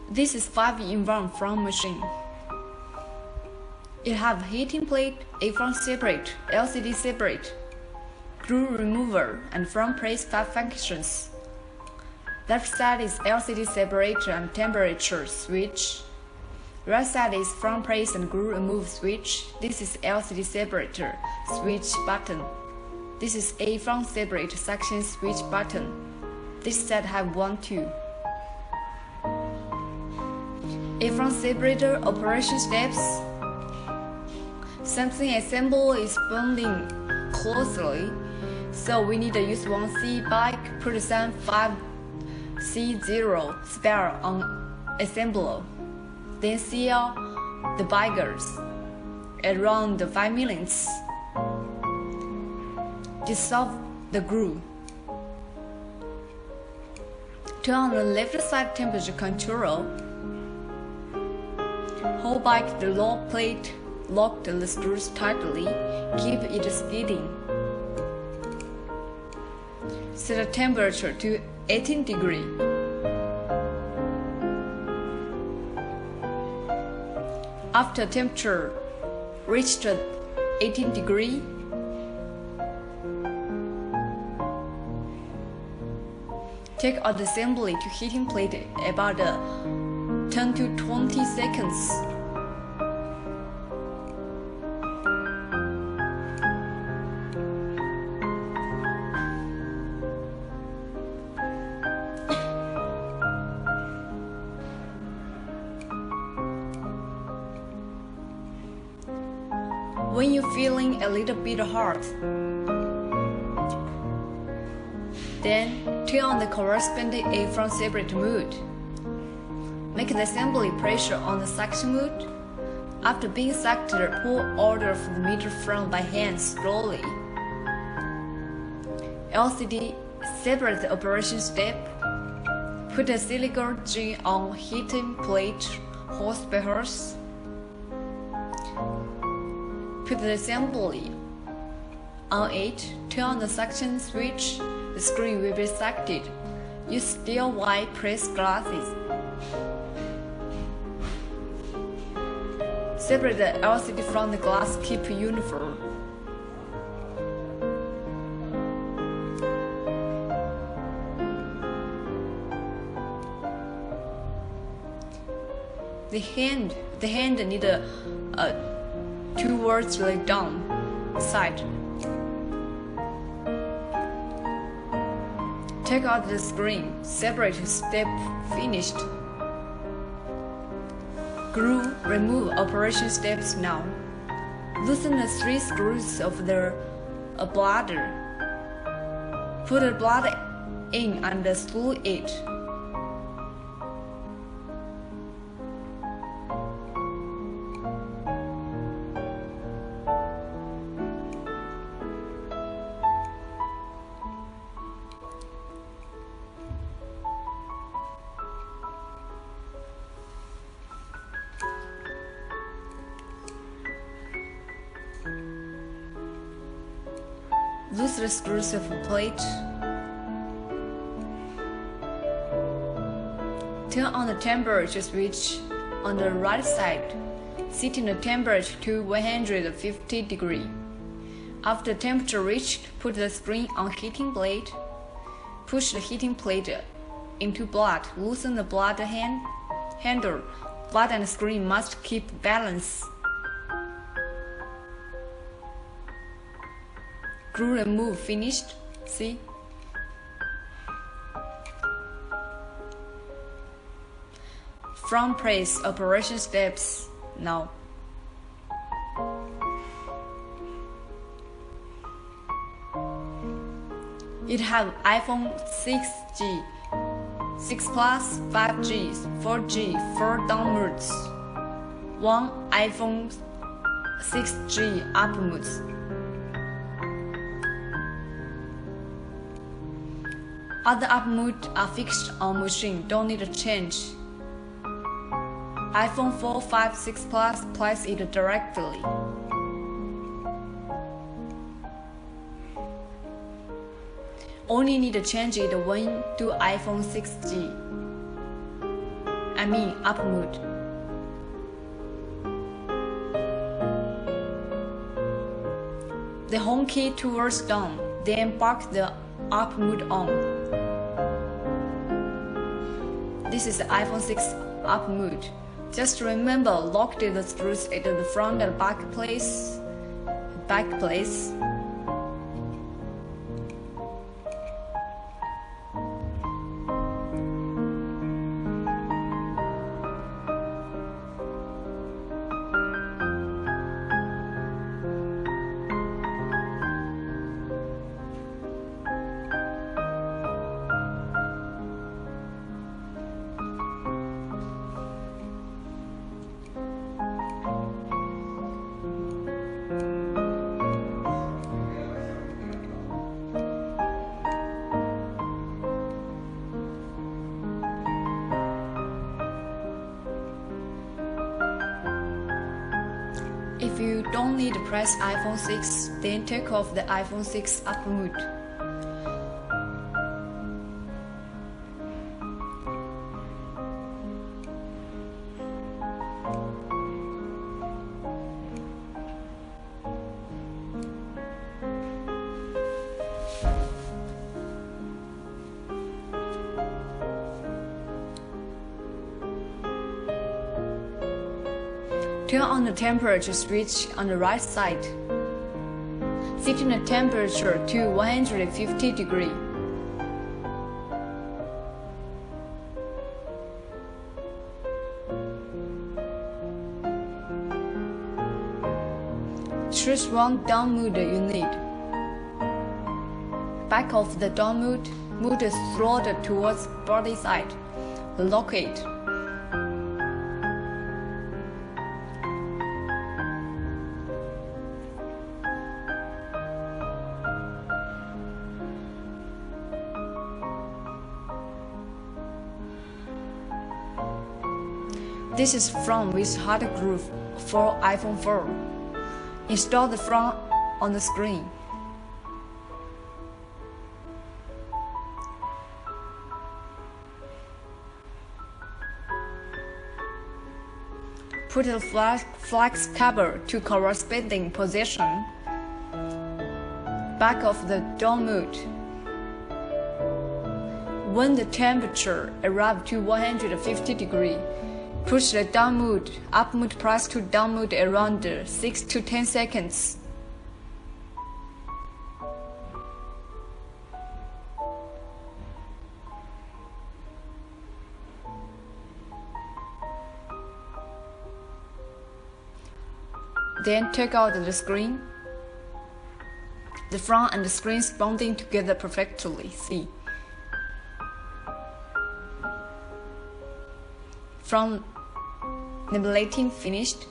This is 5-in-1 front machine. It has heating plate, A-front separate, LCD separate, screw remover, and front press 5 functions. Left side is LCD separator and temperature switch. Right side is front press and screw remove switch. This is LCD separator switch button. This is A front separate suction switch button. This set have 1, 2. A front separator operation steps. Something assemble is bonding closely, so we need to use 1C bike, put some 5C0 spare on assembler. Then seal the bikers around 5 minutes. Dissolve the glue. Turn on the left side temperature control. Hold back the lock plate, lock the screws tightly, keep it steady. Set the temperature to 18 degrees. After temperature reached 18 degrees, take out the assembly to heating plate about 10 to 20 seconds. When you're feeling a little bit hot, then turn on the corresponding A-front separate mode. Make the assembly pressure on the suction mode. After being sucked, pull order from the meter front by hand slowly. LCD separate the operation step. Put a silicone gel on heating plate horse by horse. Put the assembly on it, turn on the suction switch, the screen will be sucked. Use steel wire press glasses. Separate the LCD from the glass, keep uniform. The hand need towards the down side. Take out the screen. Separate step finished. Glue remove operation steps now. Loosen the 3 screws of the bladder. Put the bladder in and screw it. Loose the screws of the plate. Turn on the temperature switch on the right side. Setting the temperature to 150 degrees. After temperature reached, put the screen on heating plate. Push the heating plate into blood. Loosen the blood handle. Blood and screen must keep balance. Glue remove finished. See? Front press operation steps now. It have iPhone 6G, 6 Plus, 5G, 4G, 4 downloads, 1 iPhone 6G uploads. Other uploads are fixed on machine, don't need to change. iPhone 4, 5, 6 Plus, place it directly. Only need to change it when to iPhone 6G. up mode. The home key towards down, then embark the up mode on. This is the iPhone 6 up mode. Just remember, lock the screws at the front and back place. If you don't need to press iPhone 6, then take off the iPhone 6 up mode. Turn on the temperature switch on the right side. Setting the temperature to 150 degrees. Choose one down mode you need. Back of the down mode, move the throttle towards body side. Lock it. This is front with hard groove for iPhone 4. Install the front on the screen. Put the flex cover to corresponding position. Back of the down mode. When the temperature arrives to 150 degrees, push the down mode, up mode press to down mode around 6 to 10 seconds. Then take out the screen. The front and the screen bonding together perfectly. See. From laminating finished.